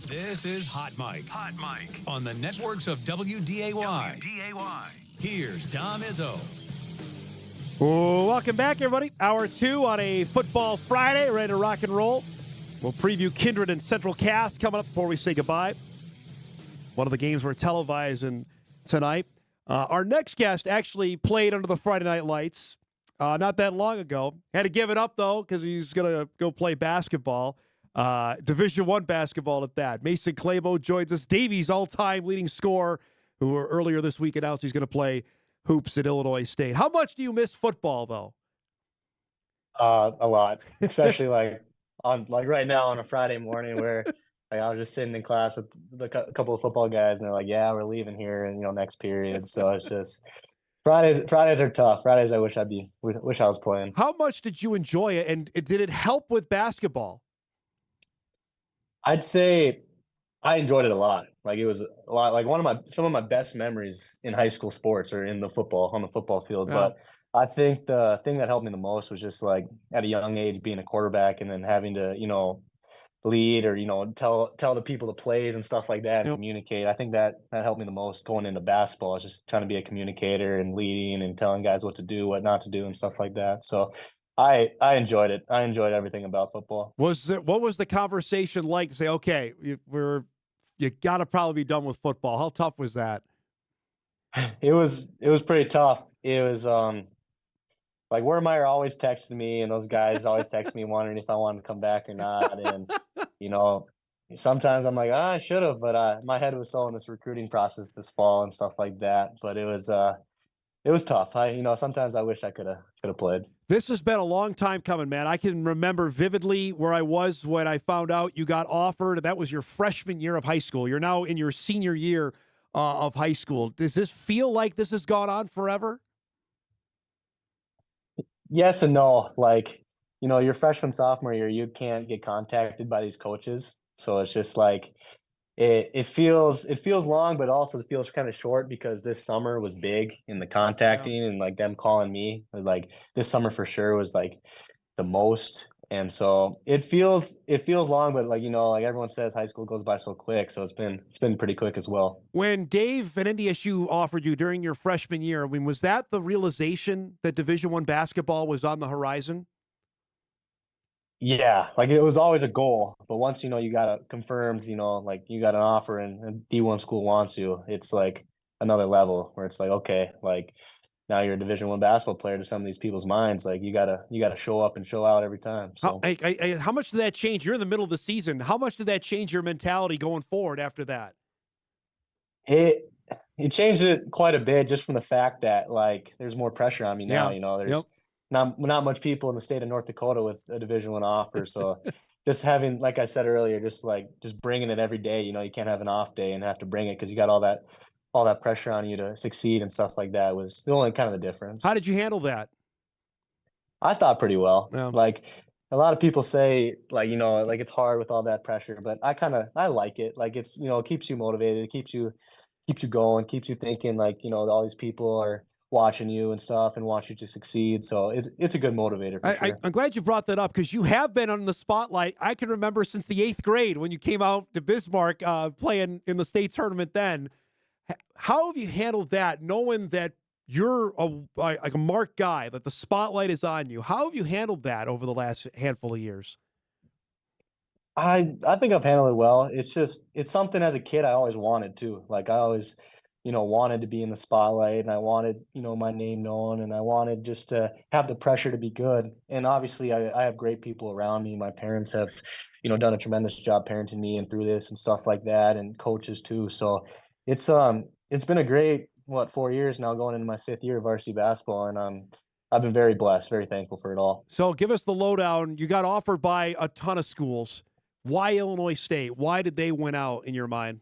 This is Hot Mic. Hot Mic on the networks of WDAY. Here's Dom Izzo. Welcome back, everybody. Hour 2 on a football Friday, ready to rock and roll. We'll preview Kindred and Central Cast coming up before we say goodbye. One of the games we're televising tonight. Our next guest actually played under the Friday Night Lights not that long ago. Had to give it up, though, because he's going to go play basketball. Division I basketball at that. Mason Klabo joins us. Davies, all-time leading scorer, who earlier this week announced he's going to play hoops at Illinois State. How much do you miss football, though? A lot, especially like right now on a Friday morning where I was just sitting in class with a couple of football guys, and they're like, "Yeah, we're leaving here, and next period." So it's just Fridays are tough. Fridays I wish I was playing. How much did you enjoy it, and did it help with basketball? I'd say I enjoyed it a lot. Like it was a lot. Like some of my best memories in high school sports are on the football field. Yeah. But I think the thing that helped me the most was just like at a young age being a quarterback and then having to lead or tell the people the plays and stuff like that and Yep. communicate. I think that helped me the most going into basketball. Is just trying to be a communicator and leading and telling guys what to do, what not to do, and stuff like that. So I enjoyed it. I enjoyed everything about football. What was the conversation like to say, okay, you got to probably be done with football? How tough was that? It was pretty tough. It was like Wermeyer always texted me, and those guys always text me wondering if I wanted to come back or not. And sometimes I'm like, I should have, but my head was so in this recruiting process this fall and stuff like that. But it was tough. Sometimes I wish I could have played. This has been a long time coming, man. I can remember vividly where I was when I found out you got offered. That was your freshman year of high school. You're now in your senior year of high school. Does this feel like this has gone on forever? Yes and no. Like, your freshman, sophomore year, you can't get contacted by these coaches. So it's just like it feels long, but also it feels kind of short because this summer was big in the contacting and like them calling me. Like this summer for sure was like the most. And so it feels long, but like everyone says high school goes by so quick. So it's been pretty quick as well. When Dave and NDSU offered you during your freshman year, I mean, was that the realization that Division I basketball was on the horizon? Yeah, like it was always a goal, but once you got it confirmed, like you got an offer and a D1 school wants you, it's like another level where it's like, okay, like now you're a Division I basketball player to some of these people's minds. Like you gotta show up and show out every time. So How much did that change? You're in the middle of the season. How much did that change your mentality going forward after that? it changed it quite a bit just from the fact that like there's more pressure on me now. There's Yep. not much people in the state of North Dakota with a Division I offer. So just having, like I said earlier, just bringing it every day. You can't have an off day and have to bring it because you got all that pressure on you to succeed and stuff like that was the only kind of the difference. How did you handle that? I thought pretty well. Yeah. Like a lot of people say, like like it's hard with all that pressure, but I like it. Like it's it keeps you motivated, it keeps you going, keeps you thinking like all these people are watching you and stuff and want you to succeed. So it's a good motivator for sure. I'm glad you brought that up because you have been on the spotlight. I can remember since the 8th grade when you came out to Bismarck playing in the state tournament then. How have you handled that, knowing that you're like a marked guy, that the spotlight is on you? How have you handled that over the last handful of years? I think I've handled it well. It's something as a kid I always wanted to. Like I always, wanted to be in the spotlight and I wanted, my name known and I wanted just to have the pressure to be good. And obviously I have great people around me. My parents have, done a tremendous job parenting me and through this and stuff like that, and coaches too. So it's been a great 4 years now going into my 5th year of varsity basketball, and I've been very blessed, very thankful for it all. So give us the lowdown. You got offered by a ton of schools. Why Illinois State? Why did they win out in your mind?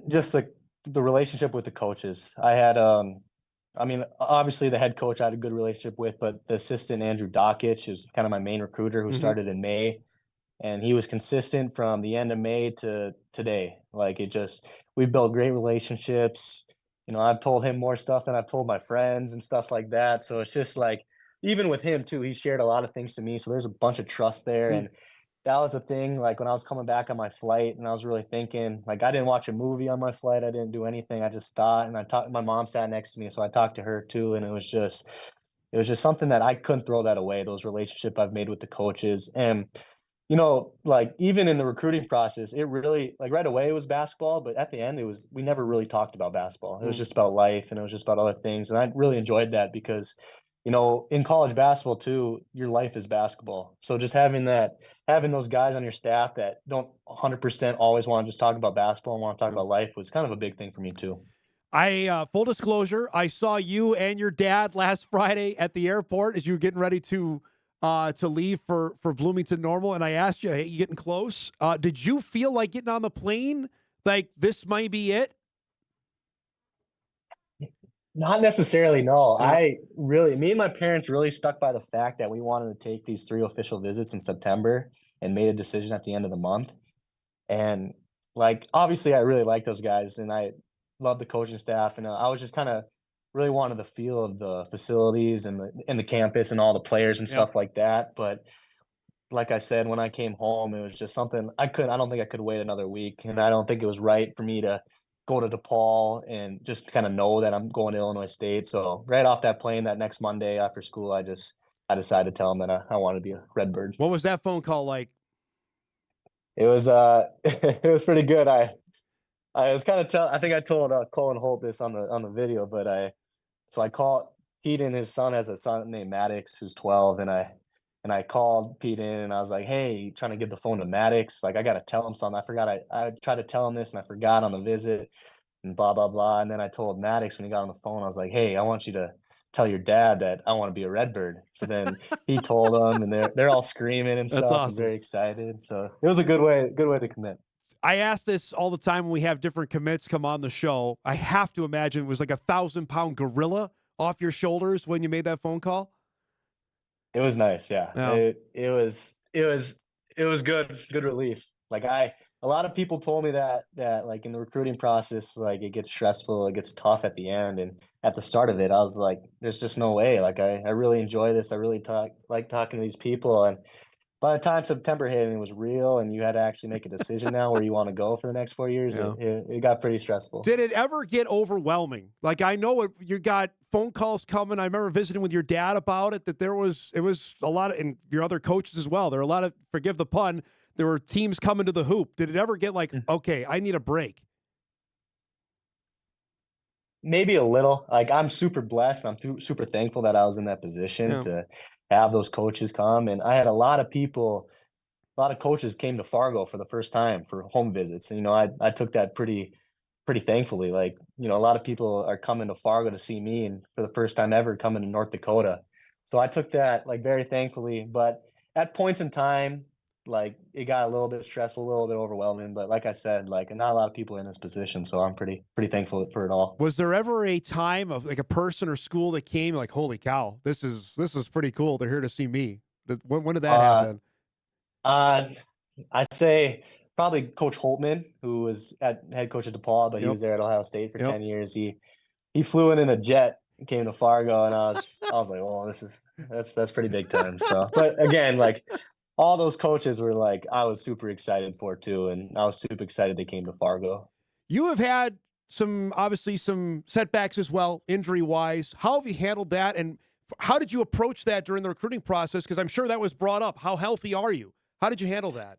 Just the relationship with the coaches. I had obviously the head coach I had a good relationship with, but the assistant Andrew Dockich is kind of my main recruiter who started in May, and he was consistent from the end of May to today. Like we've built great relationships. I've told him more stuff than I've told my friends and stuff like that. So it's just like even with him too, he shared a lot of things to me. So there's a bunch of trust there, and that was the thing. Like when I was coming back on my flight, and I was really thinking, like I didn't watch a movie on my flight. I didn't do anything. I just thought, and I talked. My mom sat next to me, so I talked to her too, and it was just something that I couldn't throw that away. Those relationship I've made with the coaches, and like even in the recruiting process, it really like right away it was basketball, but at the end we never really talked about basketball. It was just about life and it was just about other things. And I really enjoyed that because, in college basketball too, your life is basketball. So just having those guys on your staff that don't 100% always want to just talk about basketball and want to talk about life was kind of a big thing for me too. Full disclosure, I saw you and your dad last Friday at the airport as you were getting ready to leave for Bloomington Normal, and I asked you, "Hey, you getting close?" Did you feel like getting on the plane, like this might be it? Not necessarily, no. Yeah. Me and my parents really stuck by the fact that we wanted to take these 3 official visits in September and made a decision at the end of the month. And like, obviously, I really like those guys and I love the coaching staff. And I was just kind of really wanted the feel of the facilities and the campus and all the players and Yep. stuff like that. But like I said, when I came home, it was just something I don't think I could wait another week. And I don't think it was right for me to go to DePaul and just kind of know that I'm going to Illinois State. So right off that plane that next Monday after school, I decided to tell them that I want to be a Redbird. What was that phone call like? It was it was pretty good. I was kind of I think I told Colin Holt this on the video, but I called Pete, and his son has a son named Maddox who's 12, and I called Pete in and I was like, "Hey, trying to give the phone to Maddox. Like I got to tell him something. I forgot I tried to tell him this and I forgot on the visit and blah blah blah." And then I told Maddox when he got on the phone, I was like, "Hey, I want you to tell your dad that I want to be a Redbird." So then he told them, and they're all screaming and That's stuff and awesome. very excited. So it was a good way to commit. I ask this all the time when we have different commits come on the show. I have to imagine it was like 1,000-pound gorilla off your shoulders when you made that phone call. It was nice, yeah. Yeah. It was good relief. Like a lot of people told me that like in the recruiting process, like it gets stressful, it gets tough at the end. And at the start of it, I was like, there's just no way. Like I really enjoy this. I really like talking to these people. And by the time September hit and it was real and you had to actually make a decision now where you want to go for the next 4 years, Yeah. it got pretty stressful. Did it ever get overwhelming? Like I know you got phone calls coming. I remember visiting with your dad about it. That it was a lot of, and your other coaches as well. There were a lot of, forgive the pun, there were teams coming to the hoop. Did it ever get like, okay, I need a break? Maybe a little. Like I'm super blessed. And I'm super thankful that I was in that position Yeah. to have those coaches come. And I had a lot of people, a lot of coaches came to Fargo for the first time for home visits. And I took that pretty thankfully. Like a lot of people are coming to Fargo to see me, and for the first time ever coming to North Dakota. So I took that like very thankfully. But at points in time, like it got a little bit stressful, a little bit overwhelming. But like I said, like not a lot of people are in this position, so I'm pretty thankful for it all. Was there ever a time of like a person or school that came like, holy cow, this is pretty cool. They're here to see me. When did that Uh, happen? uh, I say probably Coach Holtman, who was at head coach at DePaul, but he Yep. was there at Ohio State for Yep. 10 years. He flew in a jet and came to Fargo, and I was like, "Oh, that's pretty big time." So, but again, like all those coaches were like I was super excited for too, and I was super excited they came to Fargo. You have had obviously some setbacks as well, injury wise. How have you handled that? And how did you approach that during the recruiting process? Because I'm sure that was brought up. How healthy are you? How did you handle that?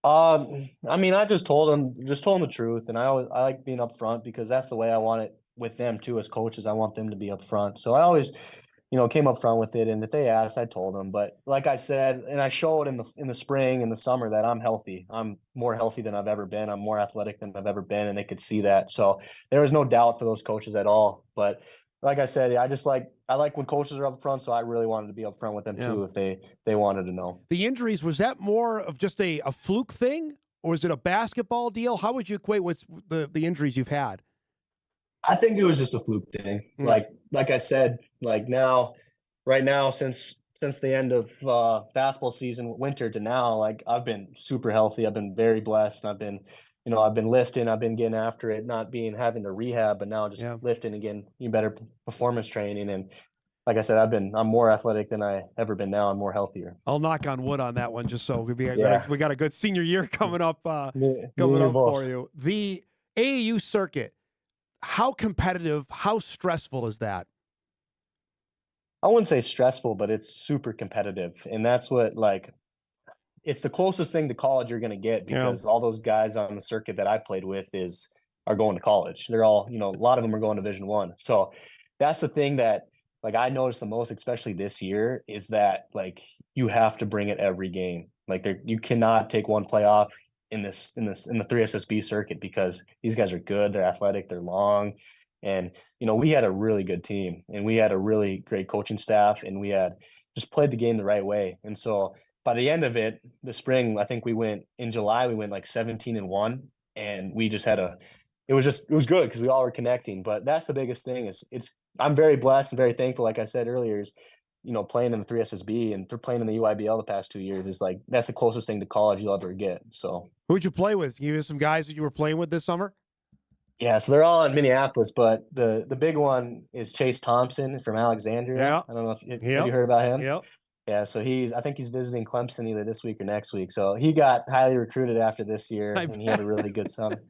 I mean, I just told them the truth, and I like being upfront because that's the way I want it with them too as coaches. I want them to be upfront, so I always came up front with it. And if they asked, I told them. But like I said, and I showed in the spring and the summer that I'm healthy. I'm more healthy than I've ever been. I'm more athletic than I've ever been, and they could see that. So there was no doubt for those coaches at all. But like I said, I like when coaches are up front. So I really wanted to be up front with them Yeah. too if they wanted to know. The injuries, was that more of just a fluke thing? Or is it a basketball deal? How would you equate what's the injuries you've had? I think it was just a fluke thing. Yeah. Like I said, like right now, since the end of basketball season, winter to now, like I've been super healthy. I've been very blessed. And I've been lifting. I've been getting after it, not being having to rehab, but now just Yeah. lifting again, better performance training. And like I said, I'm more athletic than I ever been now. I'm more healthier. I'll knock on wood on that one, just so Yeah, we got a good senior year coming up me and you for both. you. The AAU circuit, how competitive, how stressful is that? I wouldn't say stressful, but it's super competitive, and that's what like it's the closest thing to college you're going to get Yeah. because all those guys on the circuit that I played with are going to college. They're all, a lot of them are going to Division 1. So that's the thing that like I noticed the most, especially this year, is that like you have to bring it every game. Like you cannot take one playoff in the 3SSB circuit because these guys are good, they're athletic, they're long, and we had a really good team and we had a really great coaching staff and we had just played the game the right way. And so by the end of it, the spring, I think in July, we went like 17-1, and we just had it was good because we all were connecting. But that's the biggest thing I'm very blessed and very thankful. Like I said earlier, is playing in the 3SSB and they're playing in the UIBL the past 2 years is like that's the closest thing to college you'll ever get. So Who'd you play with? You have some guys that you were playing with this summer? yeah, so they're all in Minneapolis, but the big one is Chase Thompson from Alexandria. Yeah. I don't know if have Yep. you heard about him? Yep. Yeah, so I think he's visiting Clemson either this week or next week. So he got highly recruited after this year, I and he had bet. a really good summer.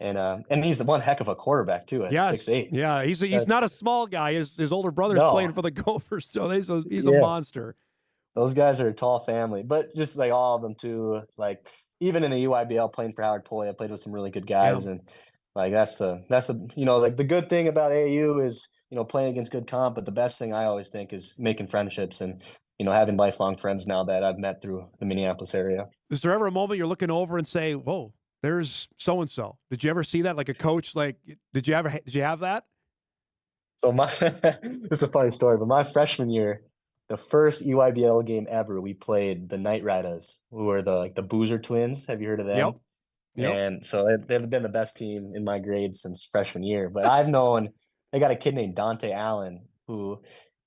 And he's one heck of a quarterback too at Yes. 6'8". Yeah. He's not a small guy. His older brother's No, playing for the Gophers, so he's a yeah, monster. those guys are a tall family, but just like all of them too. Like even in the UIBL, playing for Howard Poy, I played with some really good guys, Yeah. and like that's the like the good thing about AU is playing against good comp, but the best thing I always think is making friendships and having lifelong friends now that I've met through the Minneapolis area. Is there ever a moment you're looking over and say, "Whoa, there's so and so"? Did you ever see that? Like a coach, like did you have that? So this is a funny story, but my freshman year, the first EYBL game ever, we played the Knight Riders, who were the Boozer twins. Have you heard of Yep. them? Yep. And so they've been the best team in my grade since freshman year. But they got a kid named Dante Allen who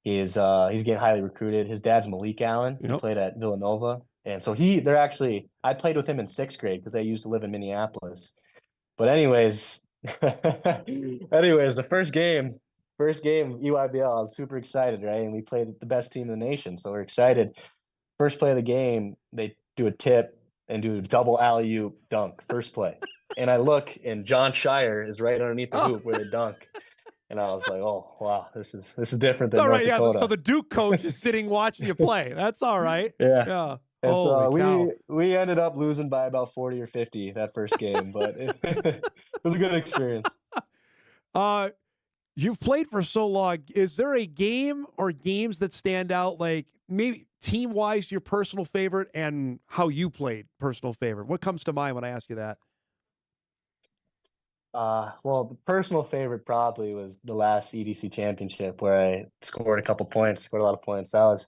is he's getting highly recruited. His dad's Malik Allen. He Yep. played at Villanova. And so I played with him in sixth grade because they used to live in Minneapolis. But anyways, the first game EYBL, I was super excited, right? And we played the best team in the nation, so we're excited. First play of the game, they do a tip and do a double alley-oop dunk, first play. And I look, and John Shire is right underneath the hoop where they dunk. And I was like, "Oh, wow, this is different It's than all North right. Yeah. Dakota." So the Duke coach is sitting watching you play. That's all right. Yeah. Yeah. And so Holy cow. we ended up losing by about 40 or 50 that first game, but it was a good experience. You've played for so long. Is there a game or games that stand out, like maybe team wise, your personal favorite, and how you played personal favorite? What comes to mind when I ask you that? Well, the personal favorite probably was the last EDC championship where I scored a lot of points. That was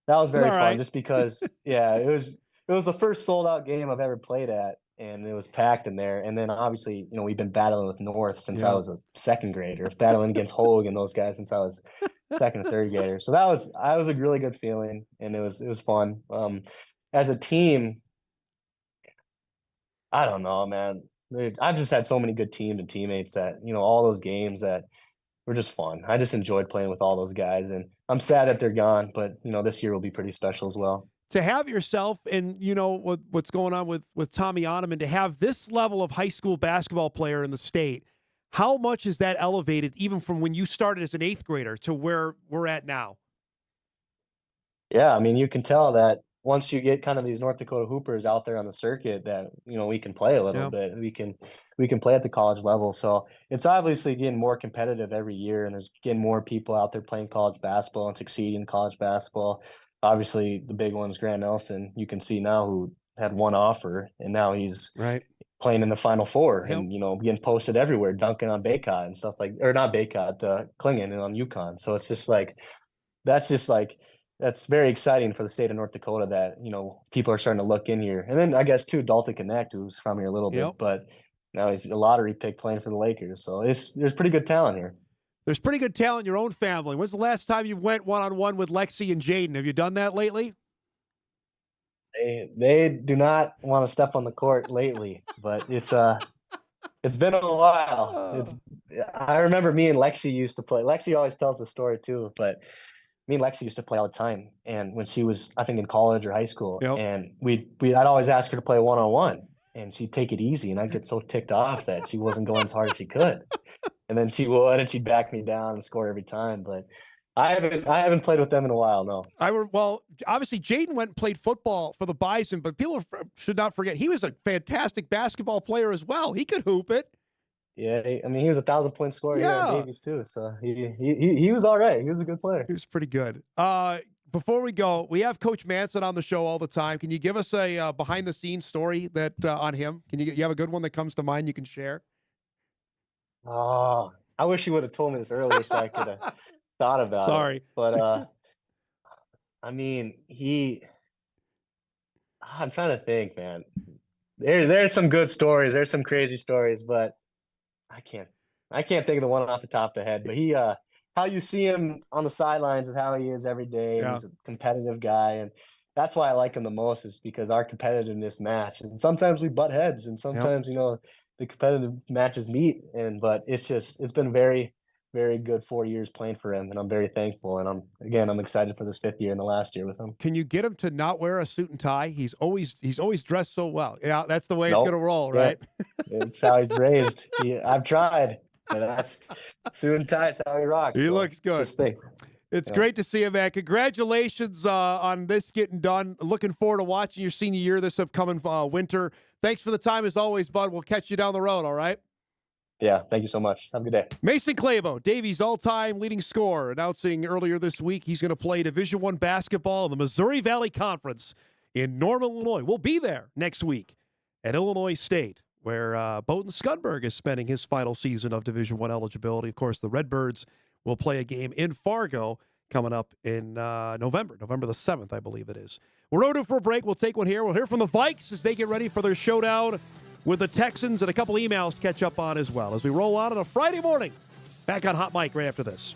It's all very fun right. just because, yeah, it was the first sold out game I've ever played at, and it was packed in there. And then obviously, we've been battling with North since I Yeah. was a second grader, battling against Hogue and those guys since I was second and third grader. So that was a really good feeling, and it was fun. As a team, I don't know, man. I've just had so many good teams and teammates that all those games that were just fun. I just enjoyed playing with all those guys, and I'm sad that they're gone. But this year will be pretty special as well. To have yourself and what's going on with Tommy Oneman, to have this level of high school basketball player in the state, how much is that elevated even from when you started as an eighth grader to where we're at now? Yeah, I mean, you can tell that once you get kind of these North Dakota hoopers out there on the circuit that, we can play a little Yeah. bit. We can play at the college level. So it's obviously getting more competitive every year, and there's getting more people out there playing college basketball and succeeding in college basketball. Obviously, the big one's Grant Nelson. You can see now who had one offer, and now he's Right. playing in the Final Four Yep. and, getting posted everywhere, dunking on Baycott and stuff or not Baycott, Klingon and on UConn. So it's just like that's very exciting for the state of North Dakota that people are starting to look in here. And then I guess too Dalton Connect, who's from here a little Yep. bit, but now he's a lottery pick playing for the Lakers. So there's pretty good talent here. There's pretty good talent in your own family. When's the last time you went one-on-one with Lexi and Jaden? Have you done that lately? They do not want to step on the court lately, but it's been a while. I remember me and Lexi used to play. Lexi always tells the story too, but me and Lexi used to play all the time. And when she was, I think, in college or high school, Yep. and I'd always ask her to play 1-on-1, and she'd take it easy, and I'd get so ticked off that she wasn't going as hard as she could. And then she would, and she'd back me down and score every time. But I haven't played with them in a while. No. Well, obviously Jaden went and played football for the Bison, but people should not forget he was a fantastic basketball player as well. He could hoop it. Yeah, I mean, he was a 1,000-point scorer here at Yeah. Davies too. So he was all right. He was a good player. He was pretty good. Before we go, we have Coach Manson on the show all the time. Can you give us a behind-the-scenes story that on him? You have a good one that comes to mind you can share? Oh, I wish you would have told me this earlier so I could have thought about Sorry. it. But I mean, I'm trying to think, man. There's some good stories. There's some crazy stories, but I can't think of the one off the top of the head. But how you see him on the sidelines is how he is every day. And Yeah. he's a competitive guy, and that's why I like him the most, is because our competitiveness match. And sometimes we butt heads, and sometimes the competitive matches meet. But it's been very, very good 4 years playing for him, and I'm very thankful. And I'm excited for this 5th year and the last year with him. Can you get him to not wear a suit and tie? He's always dressed so well. Yeah, that's the way it's Nope. going to roll, Yeah. right? It's how he's raised. I've tried. And that's suit and tie is how he rocks. He so looks good. just think. It's great to see you, man. Congratulations on this getting done. Looking forward to watching your senior year this upcoming winter. Thanks for the time as always, bud. We'll catch you down the road, all right? Yeah, thank you so much. Have a good day. Mason Klabo, Davies' all-time leading scorer, announcing earlier this week he's going to play Division I basketball in the Missouri Valley Conference in Norman, Illinois. We'll be there next week at Illinois State, where Bowden Scudberg is spending his final season of Division I eligibility. Of course, the Redbirds will play a game in Fargo coming up in November the 7th, I believe it is. We're over for a break. We'll take one here. We'll hear from the Vikes as they get ready for their showdown with the Texans, and a couple emails to catch up on as well as we roll on a Friday morning. Back on Hot Mic right after this.